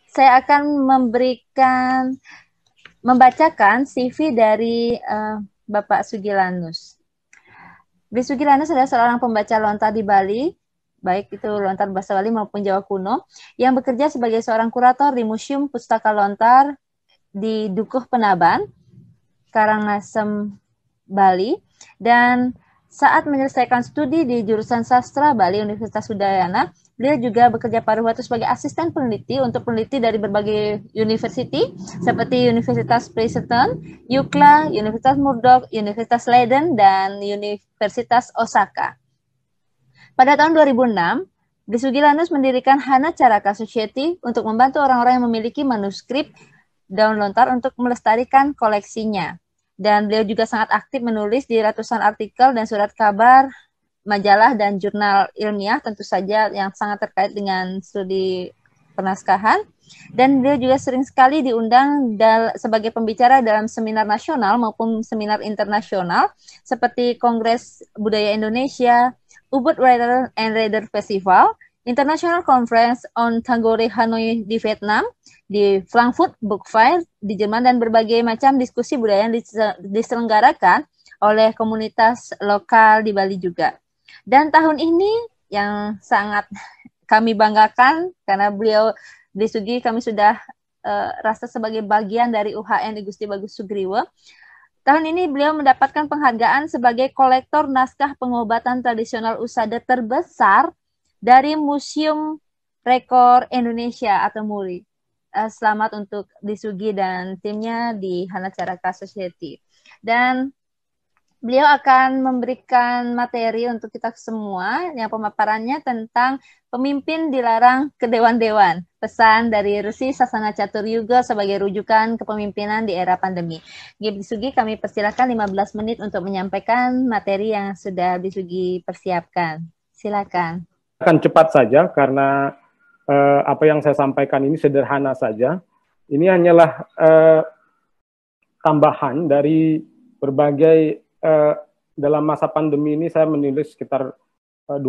saya akan membacakan CV dari Bapak Sugilanus. Bli Sugilanus adalah seorang pembaca lontar di Bali, baik itu lontar bahasa Bali maupun Jawa kuno, yang bekerja sebagai seorang kurator di Museum Pustaka Lontar di Dukuh Penaban, Karangasem, Bali, dan saat menyelesaikan studi di jurusan sastra Bali Universitas Udayana, beliau juga bekerja paruh waktu sebagai asisten peneliti untuk peneliti dari berbagai university seperti Universitas Princeton, UCLA, Universitas Murdoch, Universitas Leiden, dan Universitas Osaka. Pada tahun 2006, Bli Sugilanus mendirikan Hana Caraka Society untuk membantu orang-orang yang memiliki manuskrip daun lontar untuk melestarikan koleksinya. Dan beliau juga sangat aktif menulis di ratusan artikel dan surat kabar, majalah, dan jurnal ilmiah, tentu saja yang sangat terkait dengan studi penaskahan. Dan beliau juga sering sekali diundang sebagai pembicara dalam seminar nasional maupun seminar internasional, seperti Kongres Budaya Indonesia, Ubud Writer and Reader Festival, International Conference on Tagore Hanoi di Vietnam, di Frankfurt Book Fair di Jerman, dan berbagai macam diskusi budaya yang diselenggarakan oleh komunitas lokal di Bali juga. Dan tahun ini yang sangat kami banggakan karena beliau Bli Sugi kami sudah rasa sebagai bagian dari UHN Gusti Bagus Sugriwo. Tahun ini beliau mendapatkan penghargaan sebagai kolektor naskah pengobatan tradisional Usada terbesar dari Museum Rekor Indonesia atau MURI. Selamat untuk Bli Sugi dan timnya di Hana Caraka Society. Dan beliau akan memberikan materi untuk kita semua yang pemaparannya tentang pemimpin dilarang ke dewan-dewan. Pesan dari Resi Sasana Catur Yuga sebagai rujukan kepemimpinan di era pandemi. Bli Sugi, kami persilakan 15 menit untuk menyampaikan materi yang sudah Bli Sugi persiapkan. Silakan. Akan cepat saja karena apa yang saya sampaikan ini sederhana saja. Ini hanyalah tambahan dari berbagai dalam masa pandemi ini saya menulis sekitar 12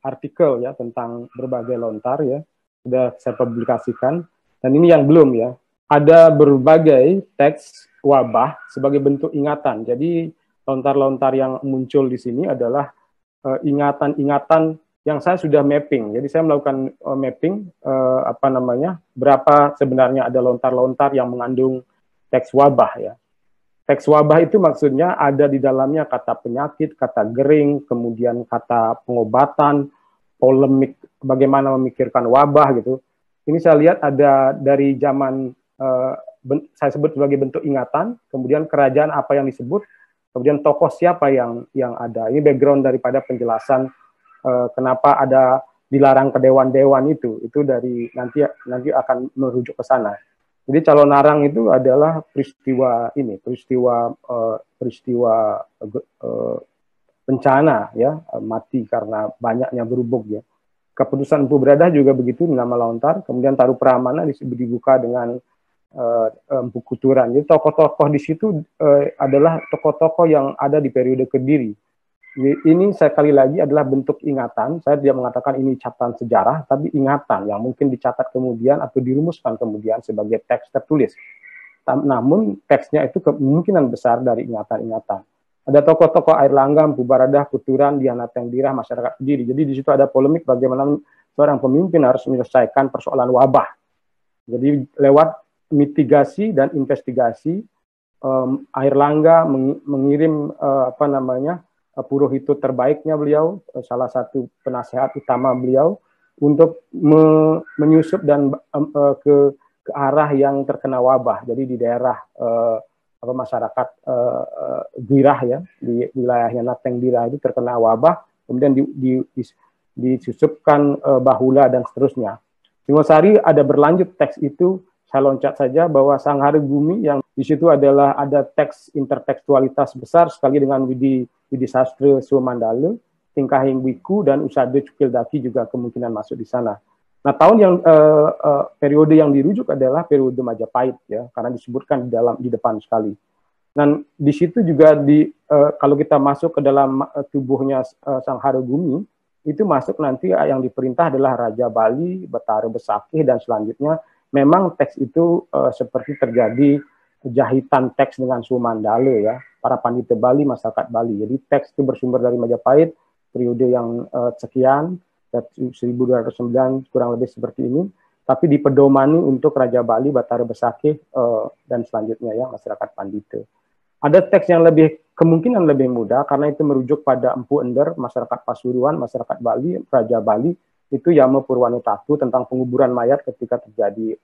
artikel ya tentang berbagai lontar ya, sudah saya publikasikan, dan ini yang belum ya. Ada berbagai teks wabah sebagai bentuk ingatan. Jadi lontar-lontar yang muncul di sini adalah ingatan-ingatan yang saya sudah mapping. Jadi saya melakukan mapping berapa sebenarnya ada lontar-lontar yang mengandung teks wabah ya. Teks wabah itu maksudnya ada di dalamnya kata penyakit, kata gering, kemudian kata pengobatan, polemik bagaimana memikirkan wabah gitu. Ini saya lihat ada dari zaman saya sebut sebagai bentuk ingatan, kemudian kerajaan apa yang disebut, kemudian tokoh siapa yang ada. Ini background daripada penjelasan kenapa ada dilarang ke dewan-dewan itu dari nanti akan merujuk ke sana. Jadi calon narang itu adalah peristiwa bencana ya, mati karena banyaknya berubuk ya. Keputusan Empu Bradah juga begitu nama lontar, kemudian Taruh Pramana dibuka dengan Empu Kuturan. Jadi tokoh-tokoh di situ adalah tokoh-tokoh yang ada di periode Kediri. Ini sekali lagi adalah bentuk ingatan. Saya tidak mengatakan ini catatan sejarah, tapi ingatan yang mungkin dicatat kemudian atau dirumuskan kemudian sebagai teks tertulis. Namun teksnya itu kemungkinan besar dari ingatan-ingatan. Ada tokoh-tokoh Airlangga, Empu Baradah, Kuturan, Diana Tengdirah, masyarakat Kediri. Jadi di situ ada polemik bagaimana seorang pemimpin harus menyelesaikan persoalan wabah. Jadi lewat mitigasi dan investigasi, Airlangga mengirim Purohito terbaiknya beliau, salah satu penasehat utama beliau, untuk menyusup dan ke arah yang terkena wabah. Jadi di daerah masyarakat Girah ya, di wilayahnya Natengdira itu terkena wabah, kemudian disusupkan Bahula dan seterusnya. Singosari ada berlanjut teks itu. Saya loncat saja bahwa Sanghara Bumi yang di situ adalah ada teks intertekstualitas besar sekali dengan Widi Sastra Suwamandala, Tingkahing Wiku, dan Usada Cukildaki juga kemungkinan masuk di sana. Nah, tahun yang periode yang dirujuk adalah periode Majapahit ya, karena disebutkan di depan sekali. Dan di situ juga kalau kita masuk ke dalam tubuhnya Sanghara Bumi, itu masuk nanti yang diperintah adalah Raja Bali, Betara Besakih, dan selanjutnya memang teks itu seperti terjadi jahitan teks dengan Sumandale ya, para pandita Bali, masyarakat Bali. Jadi teks itu bersumber dari Majapahit, periode yang sekian, 1209 kurang lebih seperti ini, tapi dipedomani untuk Raja Bali, Betara Besakih, dan selanjutnya ya, masyarakat pandita. Ada teks yang kemungkinan lebih mudah karena itu merujuk pada Empu Ender, masyarakat Pasuruan, masyarakat Bali, Raja Bali, itu Yama Purwanitatu tentang penguburan mayat ketika terjadi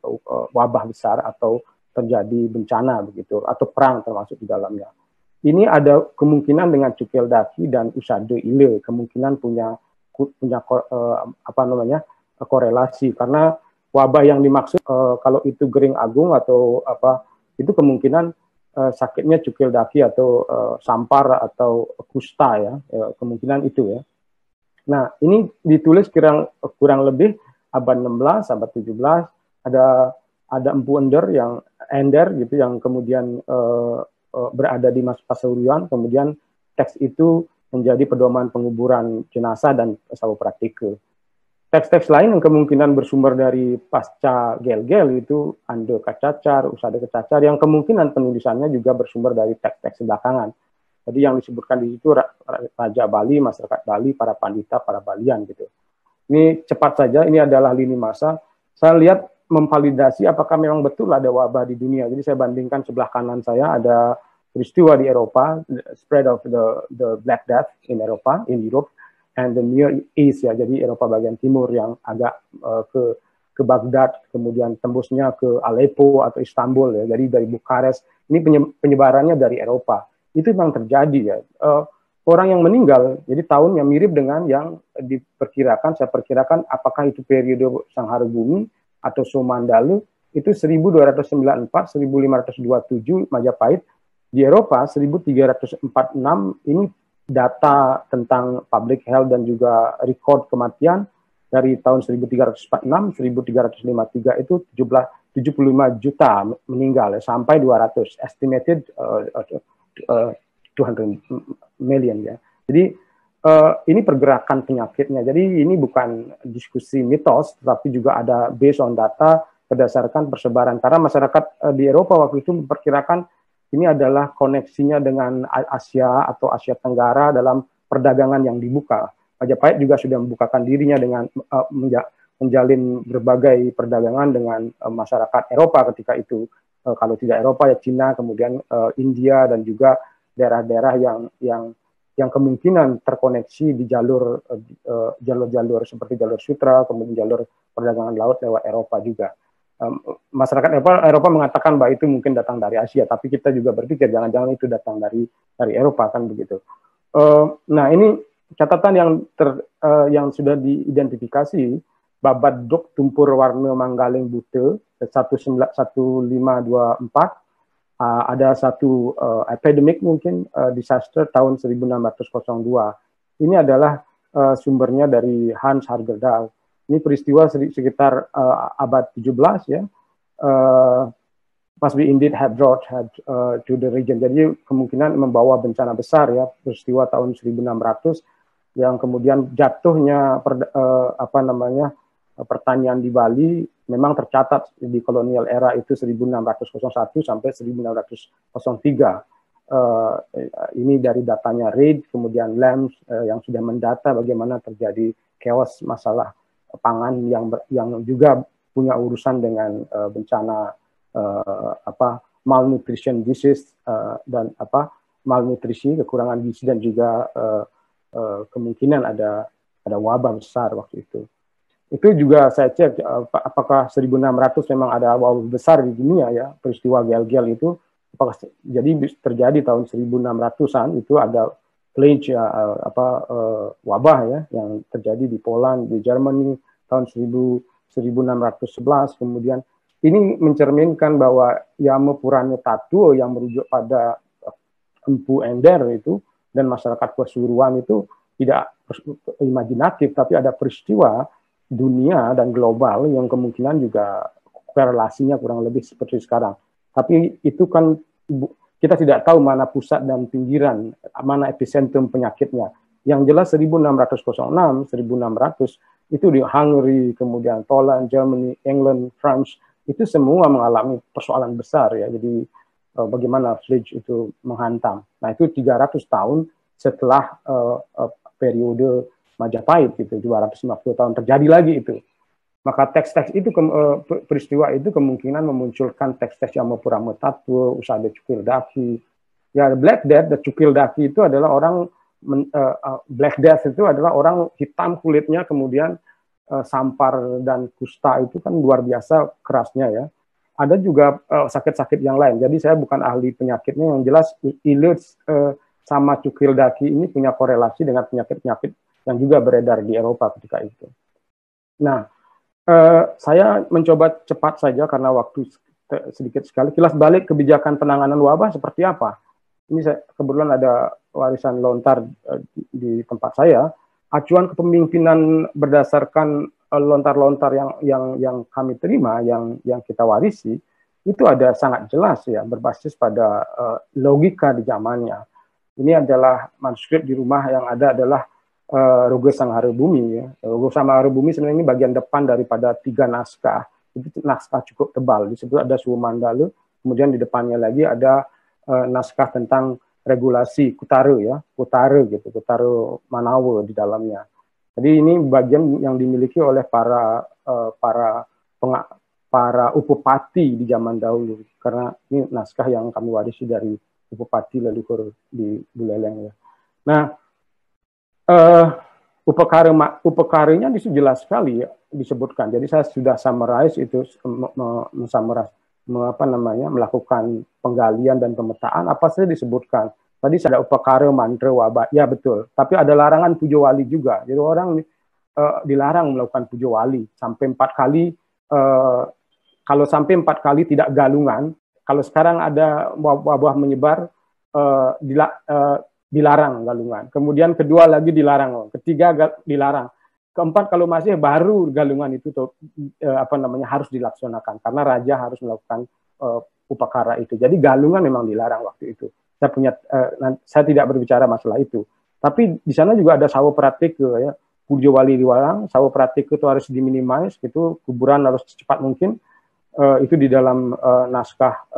wabah besar atau terjadi bencana begitu, atau perang termasuk di dalamnya. Ini ada kemungkinan dengan Cukeldaki dan Usade Ile, kemungkinan punya korelasi, karena wabah yang dimaksud kalau itu Gering Agung atau itu kemungkinan sakitnya Cukeldaki atau sampar atau kusta ya, kemungkinan itu ya. Nah, ini ditulis kurang lebih abad 16, abad 17, ada Empu Ender gitu yang kemudian berada di Pasuruan, kemudian teks itu menjadi pedoman penguburan jenazah dan sawu praktike. Teks-teks lain yang kemungkinan bersumber dari pasca Gel-Gel itu Ande Kacacar, Usade Kacacar, yang kemungkinan penulisannya juga bersumber dari teks-teks belakangan. Jadi yang disebutkan di situ Raja Bali, masyarakat Bali, para pandita, para Balian gitu. Ini cepat saja, ini adalah lini masa. Saya lihat memvalidasi apakah memang betul ada wabah di dunia. Jadi saya bandingkan sebelah kanan saya ada peristiwa di Eropa, spread of the Black Death in Eropa, in Europe, and the Near East ya, jadi Eropa bagian timur yang agak ke Baghdad, kemudian tembusnya ke Aleppo atau Istanbul ya, jadi dari Bukares, ini penyebarannya dari Eropa. Itu memang terjadi ya. Orang yang meninggal, jadi tahun yang mirip dengan yang diperkirakan, saya perkirakan apakah itu periode Sanghara Bumi atau Sumandale, itu 1294, 1527 Majapahit, di Eropa 1346, ini data tentang public health dan juga record kematian dari tahun 1346, 1353 itu 75 juta meninggal ya, sampai 200, estimated 200 million ya. Jadi ini pergerakan penyakitnya. Jadi ini bukan diskusi mitos, tetapi juga ada based on data berdasarkan persebaran. Karena masyarakat di Eropa waktu itu memperkirakan ini adalah koneksinya dengan Asia atau Asia Tenggara dalam perdagangan yang dibuka. Majapahit juga sudah membukakan dirinya dengan menjalin berbagai perdagangan dengan masyarakat Eropa ketika itu. Kalau tidak Eropa ya Cina, kemudian India, dan juga daerah-daerah yang kemungkinan terkoneksi di jalur-jalur seperti jalur sutra, kemudian jalur perdagangan laut lewat Eropa juga. Masyarakat Eropa mengatakan bahwa itu mungkin datang dari Asia, tapi kita juga berpikir jangan-jangan itu datang dari Eropa kan begitu. Nah ini catatan yang sudah diidentifikasi, babat dok tumpur warna manggaling bute 1524, ada satu epidemic mungkin disaster tahun 1602. Ini adalah sumbernya dari Hans Hagedorn. Ini peristiwa sekitar abad 17 ya. Must be indeed have brought to the region. Jadi kemungkinan membawa bencana besar ya, peristiwa tahun 1600 yang kemudian jatuhnya pertanian di Bali memang tercatat di kolonial era itu 1601 sampai 1903. Ini dari datanya Reid, kemudian Lambs yang sudah mendata bagaimana terjadi chaos masalah pangan yang juga punya urusan dengan bencana malnutrition disease dan malnutrisi, kekurangan gizi, dan juga kemungkinan ada wabah besar waktu itu. Itu juga saya cek apakah 1600 memang ada wabah besar di dunia ya, peristiwa Gel-Gel itu apakah jadi terjadi tahun 1600-an itu ada plague wabah ya yang terjadi di Poland, di Germany tahun 1611. Kemudian ini mencerminkan bahwa Yama Purwanitatu yang merujuk pada Empu Ender itu dan masyarakat Pasuruan itu tidak imajinatif, tapi ada peristiwa dunia dan global yang kemungkinan juga korelasinya kurang lebih seperti sekarang. Tapi itu kan kita tidak tahu mana pusat dan pinggiran, mana epicentrum penyakitnya. Yang jelas 1606, 1600 itu di Hungary, kemudian Poland, Germany, England, France, itu semua mengalami persoalan besar ya. Jadi bagaimana Fledge itu menghantam. Nah itu 300 tahun setelah periode Majapahit gitu, 250 tahun terjadi lagi itu. Maka teks-teks itu, peristiwa itu kemungkinan memunculkan teks-teks yang Puramatatwa, Usada Cukirdaki. Ya, Black Death, Cukirdaki itu adalah orang, Black Death itu adalah orang hitam kulitnya, kemudian sampar dan kusta itu kan luar biasa kerasnya ya. Ada juga sakit-sakit yang lain. Jadi saya bukan ahli penyakitnya, yang jelas Ileus sama Cukirdaki ini punya korelasi dengan penyakit-penyakit yang juga beredar di Eropa ketika itu. Nah, saya mencoba cepat saja karena waktu sedikit sekali. Kilas balik kebijakan penanganan wabah seperti apa. Ini kebetulan ada warisan lontar di tempat saya. Acuan kepemimpinan berdasarkan lontar-lontar yang kami terima, yang kita warisi, itu ada sangat jelas ya, berbasis pada logika di zamannya. Ini adalah manuskrip di rumah yang ada adalah Rogo Sangharebumi ya. Rogo Sangharebumi sebenarnya ini bagian depan daripada 3 naskah. Itu naskah cukup tebal. Di situ ada Suhu Mandala, kemudian di depannya lagi ada naskah tentang regulasi Kutare ya, Kutare gitu, Kutare Manawa di dalamnya. Jadi ini bagian yang dimiliki oleh para upepati di zaman dahulu, karena ini naskah yang kami warisi dari upepati leluhur di Buleleng ya. Nah, upekarenya itu jelas sekali ya, disebutkan. Jadi saya sudah summarize itu, melakukan penggalian dan pemetaan apa saja disebutkan. Tadi ada upekara mantra wabah, ya betul. Tapi ada larangan pujo wali juga. Jadi orang dilarang melakukan pujo wali sampai 4 kali. Kalau sampai 4 kali tidak galungan. Kalau sekarang ada wabah menyebar, dilarang galungan. Kemudian kedua lagi dilarang, ketiga dilarang. Keempat kalau masih baru galungan itu harus dilaksanakan karena raja harus melakukan upakara itu. Jadi galungan memang dilarang waktu itu. Saya tidak berbicara masalah itu. Tapi di sana juga ada sawo pratik ya, pujo wali dilarang, sawo pratik itu harus diminimais, gitu, kuburan harus secepat mungkin. Itu di dalam naskah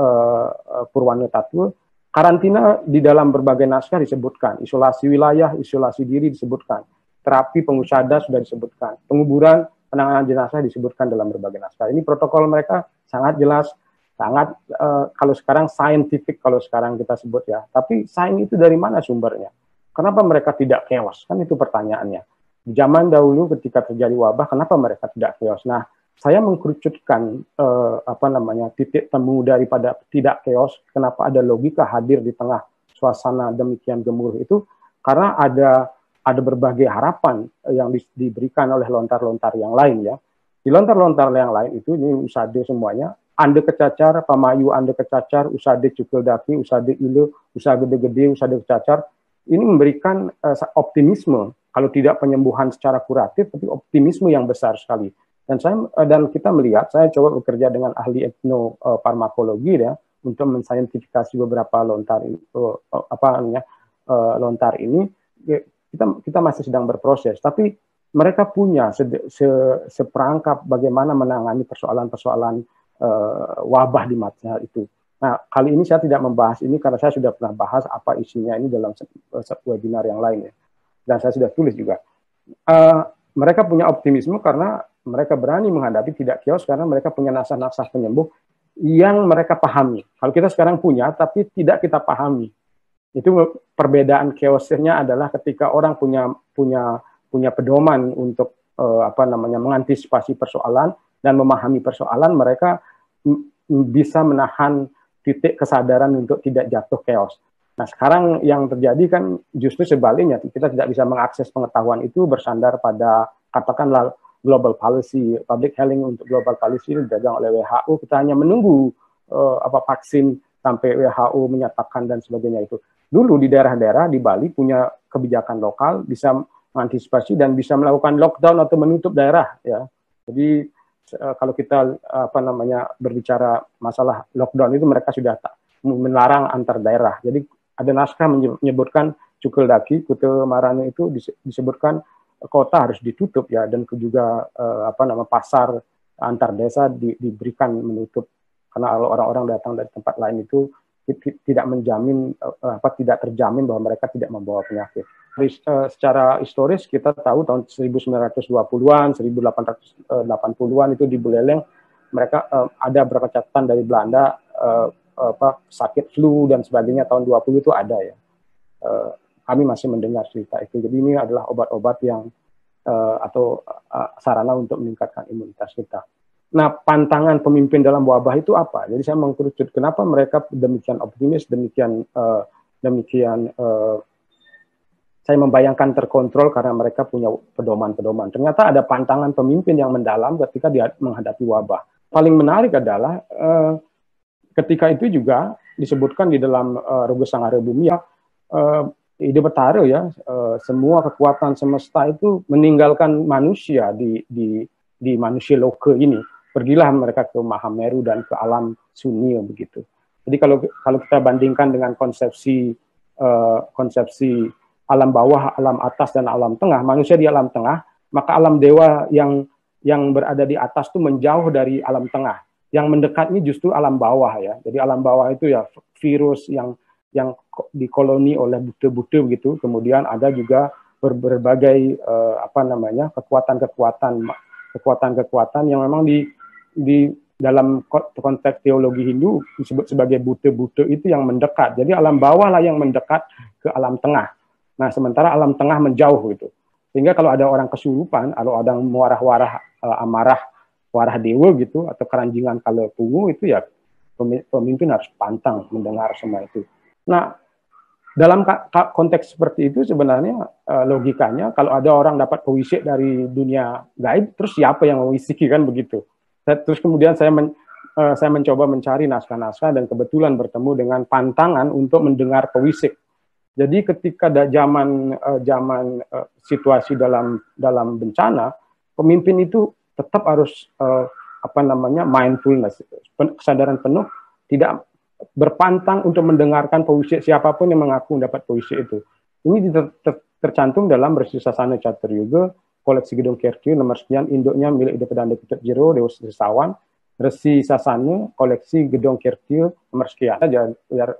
Purwanatatwa. Karantina di dalam berbagai naskah disebutkan, isolasi wilayah, isolasi diri disebutkan, terapi pengusada sudah disebutkan, penguburan, penanganan jenazah disebutkan dalam berbagai naskah. Ini protokol mereka sangat jelas, sangat kalau sekarang scientific kalau sekarang kita sebut ya. Tapi sains itu dari mana sumbernya? Kenapa mereka tidak chaos? Kan itu pertanyaannya. Di zaman dahulu ketika terjadi wabah, kenapa mereka tidak chaos? Nah, saya mengkerucutkan titik temu daripada tidak chaos, kenapa ada logika hadir di tengah suasana demikian gemuruh itu, karena ada berbagai harapan yang diberikan oleh lontar-lontar yang lain ya. Di lontar-lontar yang lain itu, ini usade semuanya, ande kecacar, pamayu ande kecacar, usade Cukirdaki, usade Ile, usade gede-gede, usade kecacar, ini memberikan optimisme, kalau tidak penyembuhan secara kuratif, tapi optimisme yang besar sekali. Dan kita melihat, saya coba bekerja dengan ahli etnofarmakologi ya untuk mensaintifikasi beberapa lontar lontar ini. Kita masih sedang berproses, tapi mereka punya seperangkap bagaimana menangani persoalan-persoalan wabah di masa itu. Nah, kali ini saya tidak membahas ini karena saya sudah pernah bahas apa isinya ini dalam webinar yang lain ya, dan saya sudah tulis juga. Mereka punya optimisme karena mereka berani menghadapi tidak chaos karena mereka punya naskah-naskah penyembuh yang mereka pahami. Kalau kita sekarang punya, tapi tidak kita pahami. Itu perbedaan chaosnya adalah ketika orang punya pedoman untuk mengantisipasi persoalan dan memahami persoalan, mereka bisa menahan titik kesadaran untuk tidak jatuh chaos. Nah, sekarang yang terjadi kan justru sebaliknya, kita tidak bisa mengakses pengetahuan itu bersandar pada katakanlah global policy, public health untuk global policy dipegang oleh WHO. Kita hanya menunggu vaksin sampai WHO menyatakan dan sebagainya itu. Dulu di daerah-daerah di Bali punya kebijakan lokal, bisa mengantisipasi dan bisa melakukan lockdown atau menutup daerah ya. Jadi kalau kita berbicara masalah lockdown itu mereka sudah melarang antar daerah. Jadi ada naskah menyebutkan Cukeldaki, Kute Marane itu disebutkan kota harus ditutup ya, dan juga pasar antar desa diberikan menutup karena orang-orang datang dari tempat lain itu tidak menjamin tidak terjamin bahwa mereka tidak membawa penyakit. Secara historis kita tahu tahun 1920-an, 1880-an itu di Buleleng mereka ada beberapa catatan dari Belanda sakit flu dan sebagainya tahun 20 itu ada ya. Kami masih mendengar cerita itu. Jadi ini adalah obat-obat yang sarana untuk meningkatkan imunitas kita. Nah, pantangan pemimpin dalam wabah itu apa? Jadi saya mengkerucut kenapa mereka demikian optimis, demikian saya membayangkan terkontrol karena mereka punya pedoman-pedoman. Ternyata ada pantangan pemimpin yang mendalam ketika dia menghadapi wabah. Paling menarik adalah ketika itu juga disebutkan di dalam Rogo Sangare Bumi ide Betara ya, semua kekuatan semesta itu meninggalkan manusia di manusia loka ini. Pergilah mereka ke Mahameru dan ke alam sunyi begitu. Jadi kalau kita bandingkan dengan konsepsi alam bawah, alam atas dan alam tengah, manusia di alam tengah, maka alam dewa yang berada di atas itu menjauh dari alam tengah. Yang mendekatnya justru alam bawah ya. Jadi alam bawah itu ya virus yang dikoloni oleh buta-buta begitu. Kemudian ada juga berbagai kekuatan yang memang di dalam konteks teologi Hindu disebut sebagai buta-buta itu yang mendekat. Jadi alam bawah lah yang mendekat ke alam tengah. Nah, sementara alam tengah menjauh gitu. Sehingga kalau ada orang kesurupan, atau ada muarah-warah amarah warah dewa gitu atau keranjingan kala pungu itu ya pemimpin harus pantang mendengar semua itu. Nah, dalam konteks seperti itu sebenarnya logikanya kalau ada orang dapat pewisik dari dunia gaib, terus siapa yang mewisiki kan begitu. Terus kemudian saya mencoba mencari naskah-naskah dan kebetulan bertemu dengan pantangan untuk mendengar pewisik. Jadi ketika ada zaman situasi dalam bencana, pemimpin itu tetap harus mindfulness, kesadaran penuh, tidak berpantang untuk mendengarkan pewisik siapapun yang mengaku mendapat pewisik itu. Ini tercantum dalam Resi Sasana Catur Yuga, koleksi Gedong Kertiu nomor sekian, induknya milik Ide Pedanda Kutub Jero, Dewa Sesawan, Resi Sasana, koleksi Gedong Kertiu nomor sekian.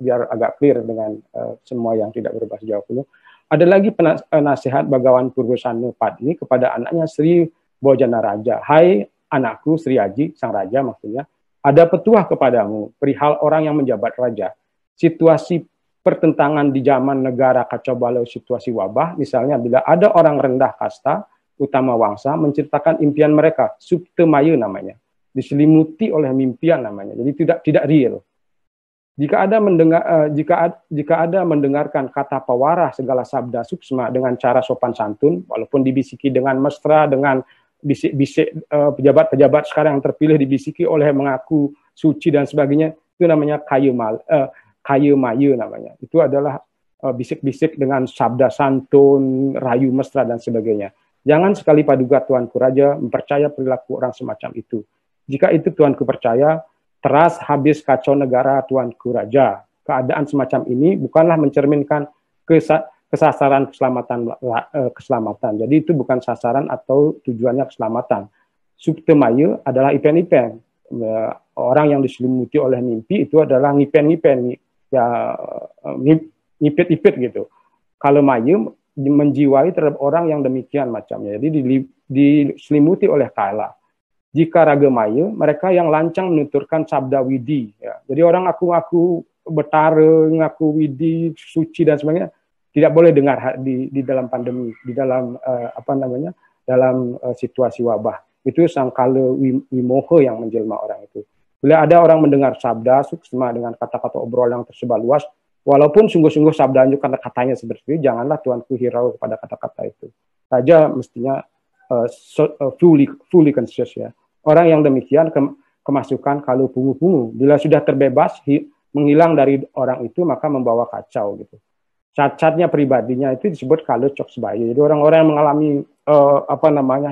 Biar agak clear dengan semua yang tidak berbahasa Jawa kuno. Ada lagi nasihat Bagawan Purwosana Padmi kepada anaknya Sri Bojana Raja. Hai anakku Sri Aji, sang raja maksudnya, ada petuah kepadamu perihal orang yang menjabat raja. Situasi pertentangan di zaman negara kacau balau situasi wabah, misalnya bila ada orang rendah kasta, utama wangsa, menceritakan impian mereka, subtemaya namanya, diselimuti oleh mimpian namanya, jadi tidak real. Jika ada mendengarkan kata pewarah segala sabda suksma dengan cara sopan santun, walaupun dibisiki dengan mesra, dengan bisik-bisik pejabat-pejabat sekarang yang terpilih dibisiki oleh mengaku suci dan sebagainya, itu namanya kayu mayu namanya. Itu adalah bisik-bisik dengan sabda santun, rayu mesra dan sebagainya. Jangan sekali paduka Tuanku Raja mempercaya perilaku orang semacam itu. Jika itu Tuanku percaya, teras habis kacau negara Tuanku Raja. Keadaan semacam ini bukanlah mencerminkan kesasaran keselamatan. Jadi itu bukan sasaran atau tujuannya keselamatan. Subtemaya adalah ipen-ipen. Orang yang diselimuti oleh mimpi itu adalah ngipen-ngipen, ya ngipit-ipit gitu. Kalau mayu menjiwai terhadap orang yang demikian macamnya. Jadi diselimuti oleh kala. Jika raga maya, mereka yang lancang menuturkan sabda widi. Ya. Jadi orang ngaku-ngaku betara, ngaku widi, suci dan sebagainya, tidak boleh dengar di dalam pandemi, di dalam dalam situasi wabah. Itu sangkala wimoho yang menjelma orang itu. Bila ada orang mendengar sabda suksma dengan kata-kata obrol yang tersebar luas, walaupun sungguh-sungguh sabdanya karena katanya seperti itu, janganlah Tuanku hirau kepada kata-kata itu. Saja mestinya fully conscious ya. Orang yang demikian kemasukan kalau pungu-pungu. Bila sudah terbebas, menghilang dari orang itu, maka membawa kacau gitu. Cacatnya pribadinya itu disebut kalau cok sebaya. Jadi orang-orang yang mengalami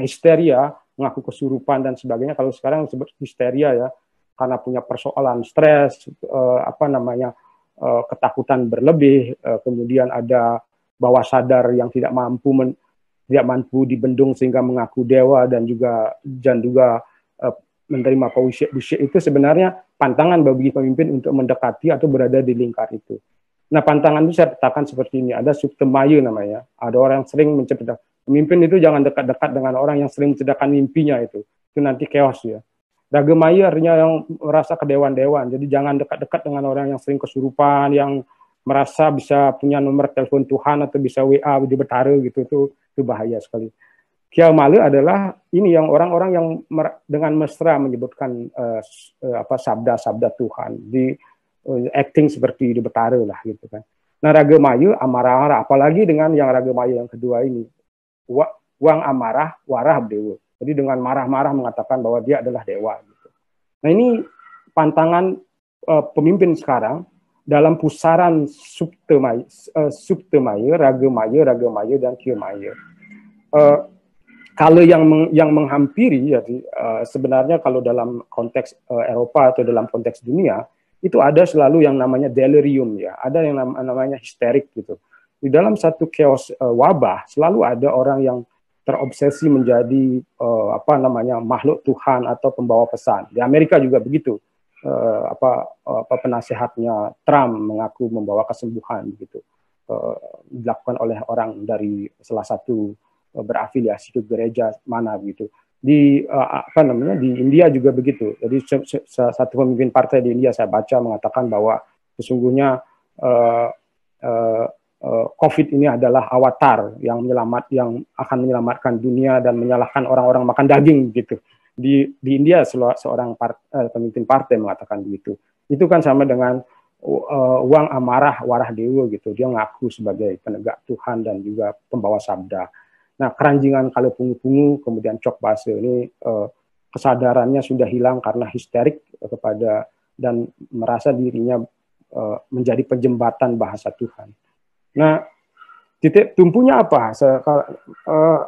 histeria, mengaku kesurupan dan sebagainya, kalau sekarang disebut histeria ya, karena punya persoalan stres, ketakutan berlebih, kemudian ada bawah sadar yang tidak mampu dibendung sehingga mengaku dewa dan juga menerima bullshit itu sebenarnya pantangan bagi pemimpin untuk mendekati atau berada di lingkar itu. Nah, pantangan itu saya petakan seperti ini. Ada subtemaya namanya. Ada orang yang sering menceritakan. Pemimpin itu jangan dekat-dekat dengan orang yang sering menceritakan mimpinya itu. Itu nanti chaos ya. Ragemaya artinya yang merasa kedewan-dewan. Jadi jangan dekat-dekat dengan orang yang sering kesurupan, yang merasa bisa punya nomor telepon Tuhan atau bisa WA di Betara gitu. Itu bahaya sekali. Kiai Malu adalah ini yang orang-orang yang dengan mesra menyebutkan sabda-sabda Tuhan di acting seperti di Betara lah gitu kan. Nah, Ragemaya amarah-amarah, apalagi dengan yang Ragemaya yang kedua ini, wang amarah warah dewa. Jadi dengan marah-marah mengatakan bahwa dia adalah dewa gitu. Nah, ini pantangan pemimpin sekarang dalam pusaran subtemaya, Ragemaya dan Kiamaya. Kalau yang menghampiri, jadi sebenarnya kalau dalam konteks Eropa atau dalam konteks dunia, itu ada selalu yang namanya delirium ya, ada yang namanya histerik gitu. Di dalam satu chaos wabah, selalu ada orang yang terobsesi menjadi makhluk Tuhan atau pembawa pesan. Di Amerika juga begitu. Penasehatnya Trump mengaku membawa kesembuhan gitu. Dilakukan oleh orang dari salah satu berafiliasi ke gereja mana gitu. Di India juga begitu. Jadi satu pemimpin partai di India saya baca mengatakan bahwa sesungguhnya COVID ini adalah avatar yang akan menyelamatkan dunia dan menyalahkan orang-orang makan daging gitu. Di India seorang pemimpin partai mengatakan begitu. Itu kan sama dengan wang amarah warah dewa gitu. Dia ngaku sebagai penegak Tuhan dan juga pembawa sabda. Nah, keranjingan kalau pungu-pungu, kemudian cok base ini kesadarannya sudah hilang karena histerik kepada dan merasa dirinya menjadi penjembatan bahasa Tuhan. Nah, titik tumpunya apa?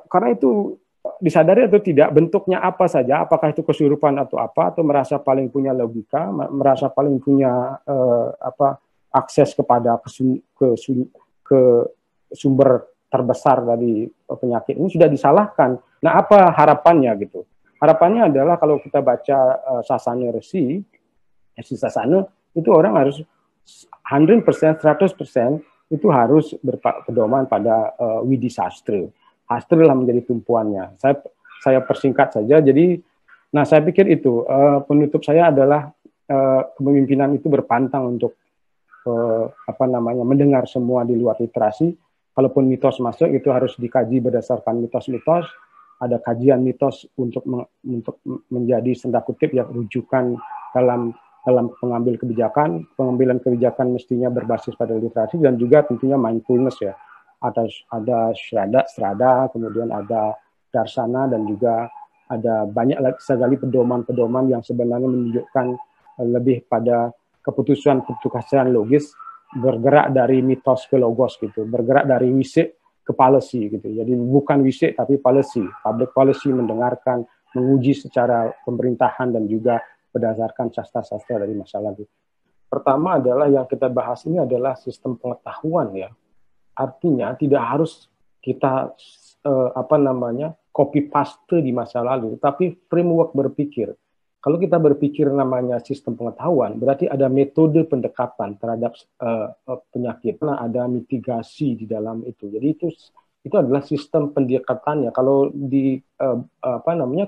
Karena itu disadari atau tidak, bentuknya apa saja, apakah itu kesurupan atau apa, atau merasa paling punya logika, merasa paling punya akses kepada ke sumber terbesar dari penyakit ini sudah disalahkan. Nah, apa harapannya gitu? Harapannya adalah kalau kita baca Sasana Resi Sasana, itu orang harus 100%, 100% itu harus berpedoman pada Widi Sastra. Sastra lah menjadi tumpuannya. Saya persingkat saja. Jadi, nah saya pikir itu penutup saya adalah kepemimpinan itu berpantang untuk mendengar semua di luar literasi. Kalaupun mitos masuk, itu harus dikaji berdasarkan mitos-mitos. Ada kajian mitos untuk menjadi senda kutip yang rujukan dalam pengambilan kebijakan mestinya berbasis pada literasi dan juga tentunya mindfulness ya. Ada strada, kemudian ada darsana dan juga ada banyak sekali pedoman-pedoman yang sebenarnya menunjukkan lebih pada keputusan logis, bergerak dari mitos ke logos gitu, bergerak dari wisik ke policy gitu. Jadi bukan wisik tapi policy, public policy, mendengarkan, menguji secara pemerintahan dan juga berdasarkan sastra-sastra dari masa lalu. Pertama adalah yang kita bahas ini adalah sistem pengetahuan ya. Artinya tidak harus kita copy paste di masa lalu, tapi framework berpikir. Kalau kita berpikir namanya sistem pengetahuan, berarti ada metode pendekatan terhadap penyakit. Nah, ada mitigasi di dalam itu. Jadi itu adalah sistem pendekatannya. Kalau di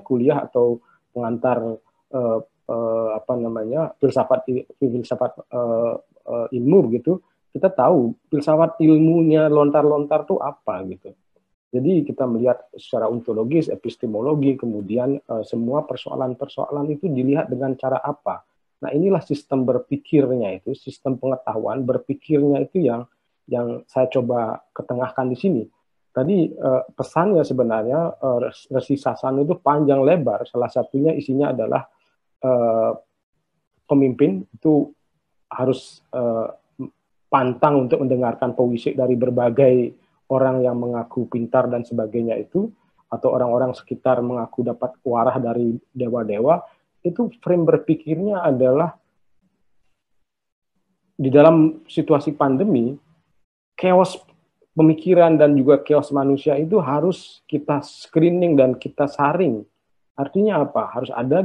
kuliah atau pengantar filsafat ilmu gitu, kita tahu filsafat ilmunya lontar-lontar tuh apa gitu. Jadi kita melihat secara ontologis, epistemologi, kemudian semua persoalan-persoalan itu dilihat dengan cara apa. Nah, inilah sistem berpikirnya itu, sistem pengetahuan berpikirnya itu yang saya coba ketengahkan di sini. Tadi pesannya sebenarnya Resi Sasana itu panjang lebar. Salah satunya isinya adalah pemimpin itu harus pantang untuk mendengarkan pewisik dari berbagai orang yang mengaku pintar dan sebagainya itu, atau orang-orang sekitar mengaku dapat warah dari dewa-dewa, itu frame berpikirnya adalah di dalam situasi pandemi, chaos pemikiran dan juga chaos manusia itu harus kita screening dan kita saring. Artinya apa? Harus ada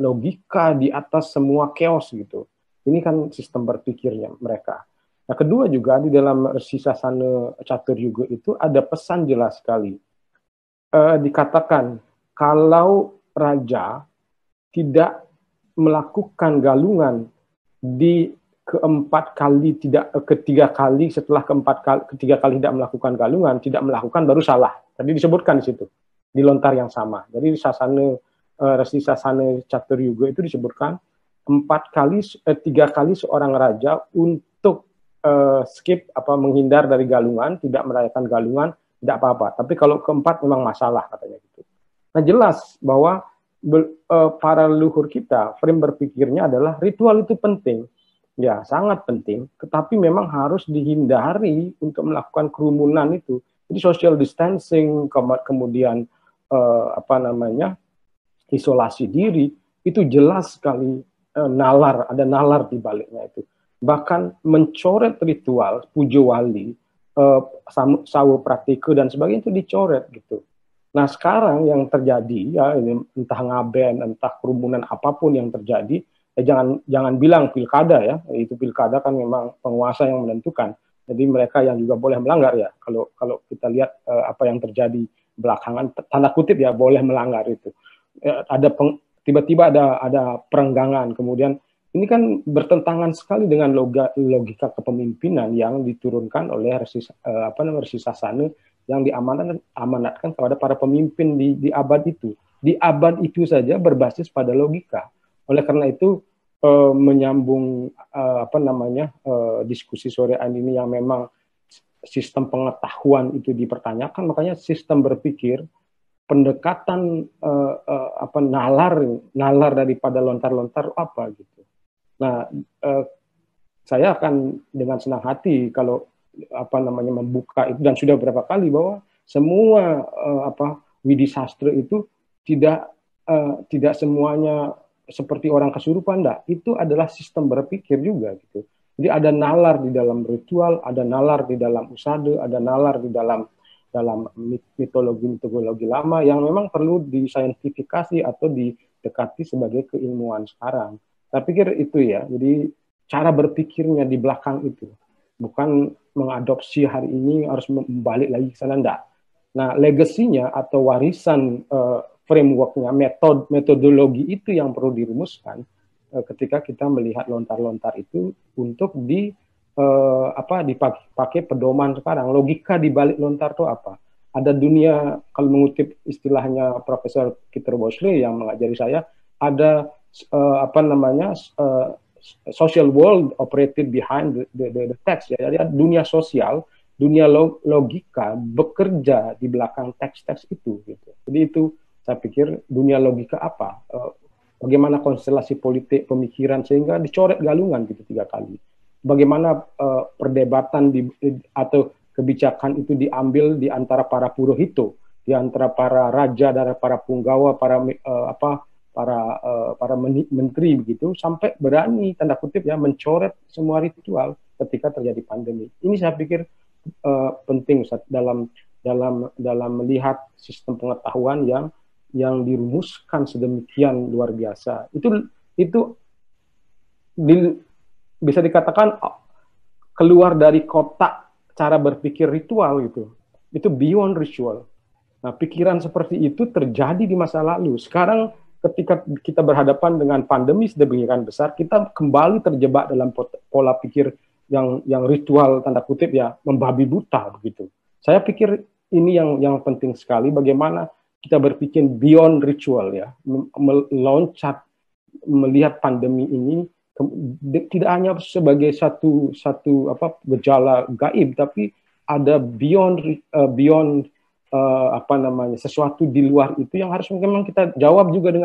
logika di atas semua chaos gitu. Ini kan sistem berpikirnya mereka. Nah, kedua juga di dalam Resi Sasana Catur Yuga itu ada pesan jelas sekali. Dikatakan kalau raja tidak melakukan galungan di ketiga kali setelah ketiga kali tidak melakukan galungan, tidak melakukan baru salah. Tadi disebutkan di situ di lontar yang sama. Jadi di Resi Sasana Catur Yuga itu disebutkan 3 kali seorang raja untuk skip menghindar dari galungan, tidak merayakan galungan, tidak apa-apa. Tapi kalau keempat memang masalah katanya gitu. Nah jelas bahwa para leluhur kita frame berpikirnya adalah ritual itu penting. Ya, sangat penting, tetapi memang harus dihindari untuk melakukan kerumunan itu. Jadi social distancing, kemudian isolasi diri, itu jelas sekali ada nalar di baliknya itu. Bahkan mencoret ritual, pujo wali, sawo pratike dan sebagainya itu dicoret gitu. Nah sekarang yang terjadi ya ini entah ngaben, entah kerumunan apapun yang terjadi, jangan bilang pilkada ya, itu pilkada kan memang penguasa yang menentukan. Jadi mereka yang juga boleh melanggar ya. Kalau kita lihat apa yang terjadi belakangan, tanda kutip ya boleh melanggar itu. Tiba-tiba ada perenggangan, kemudian ini kan bertentangan sekali dengan logika kepemimpinan yang diturunkan oleh Resi Sasana yang diamanatkan kepada para pemimpin di abad itu. Di abad itu saja berbasis pada logika. Oleh karena itu menyambung diskusi sore ini yang memang sistem pengetahuan itu dipertanyakan, makanya sistem berpikir, pendekatan nalar daripada lontar-lontar apa gitu. Nah, saya akan dengan senang hati kalau membuka itu, dan sudah beberapa kali bahwa semua Widi Sastra itu tidak semuanya seperti orang kesurupan, enggak. Itu adalah sistem berpikir juga gitu. Jadi ada nalar di dalam ritual, ada nalar di dalam usada, ada nalar di dalam mitologi lama yang memang perlu disaintifikasi atau didekati sebagai keilmuan sekarang. Saya pikir itu ya. Jadi cara berpikirnya di belakang itu, bukan mengadopsi hari ini harus membalik lagi ke sana, enggak. Nah, legasinya atau warisan frameworknya, metodologi itu yang perlu dirumuskan ketika kita melihat lontar-lontar itu untuk dipakai pedoman sekarang. Logika di balik lontar itu apa? Ada dunia, kalau mengutip istilahnya Profesor Peter Bosley yang mengajari saya, ada social world operated behind the text. Ya. Jadi dunia sosial, dunia logika bekerja di belakang teks-teks itu. Gitu. Jadi itu saya pikir dunia logika apa? Bagaimana konstelasi politik pemikiran sehingga dicoret galungan gitu 3 kali. Bagaimana perdebatan atau kebijakan itu diambil di antara para purohito, di antara para raja, dari para punggawa, para menteri begitu, sampai berani tanda kutip ya mencoret semua ritual ketika terjadi pandemi. Ini saya pikir penting dalam melihat sistem pengetahuan yang dirumuskan sedemikian luar biasa. Itu bisa dikatakan keluar dari kotak cara berpikir ritual gitu. Itu beyond ritual. Nah, pikiran seperti itu terjadi di masa lalu. Sekarang ketika kita berhadapan dengan pandemi sedemikian besar, kita kembali terjebak dalam pola pikir yang ritual tanda kutip ya, membabi buta begitu. Saya pikir ini yang penting sekali, bagaimana kita berpikir beyond ritual ya, meloncat melihat pandemi ini tidak hanya sebagai satu gejala gaib, tapi ada beyond sesuatu di luar itu yang harus memang kita jawab juga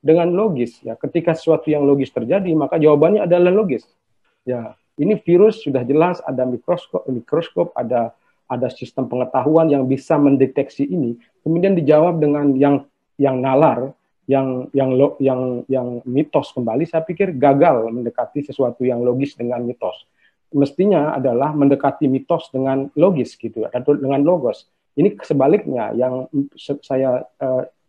dengan logis ya. Ketika sesuatu yang logis terjadi, maka jawabannya adalah logis. Ya, ini virus sudah jelas ada mikroskop, ada sistem pengetahuan yang bisa mendeteksi ini, kemudian dijawab dengan yang nalar, yang mitos kembali. Saya pikir gagal mendekati sesuatu yang logis dengan mitos. mestinya adalah mendekati mitos dengan logis gitu atau dengan logos. Ini sebaliknya yang saya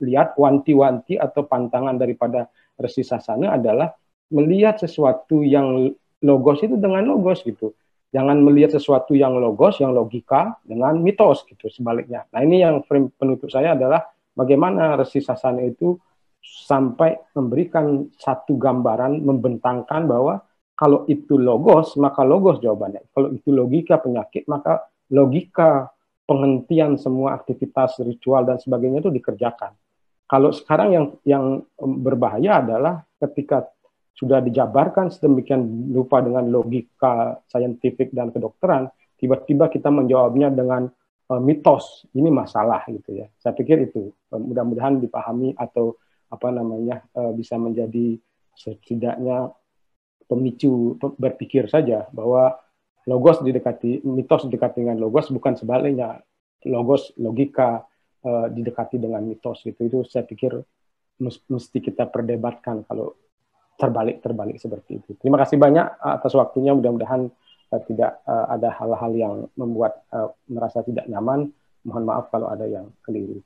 lihat wanti-wanti atau pantangan daripada Resi Sasana adalah melihat sesuatu yang logos itu dengan logos gitu. Jangan melihat sesuatu yang logos, yang logika dengan mitos gitu sebaliknya. Nah ini yang frame penutup saya adalah bagaimana Resi Sasana itu sampai memberikan satu gambaran, membentangkan bahwa kalau itu logos, maka logos jawabannya. Kalau itu logika penyakit, maka logika penghentian semua aktivitas ritual dan sebagainya itu dikerjakan. Kalau sekarang yang berbahaya adalah ketika sudah dijabarkan sedemikian rupa dengan logika saintifik dan kedokteran, tiba-tiba kita menjawabnya dengan mitos. Ini masalah gitu ya. Saya pikir itu mudah-mudahan dipahami atau bisa menjadi setidaknya pemicu berpikir saja bahwa logos didekati, mitos didekati dengan logos, bukan sebaliknya. Logos, logika didekati dengan mitos gitu. Itu saya pikir mesti kita perdebatkan kalau terbalik seperti itu. Terima kasih banyak atas waktunya. Mudah-mudahan tidak ada hal-hal yang membuat merasa tidak nyaman. Mohon maaf kalau ada yang keliru.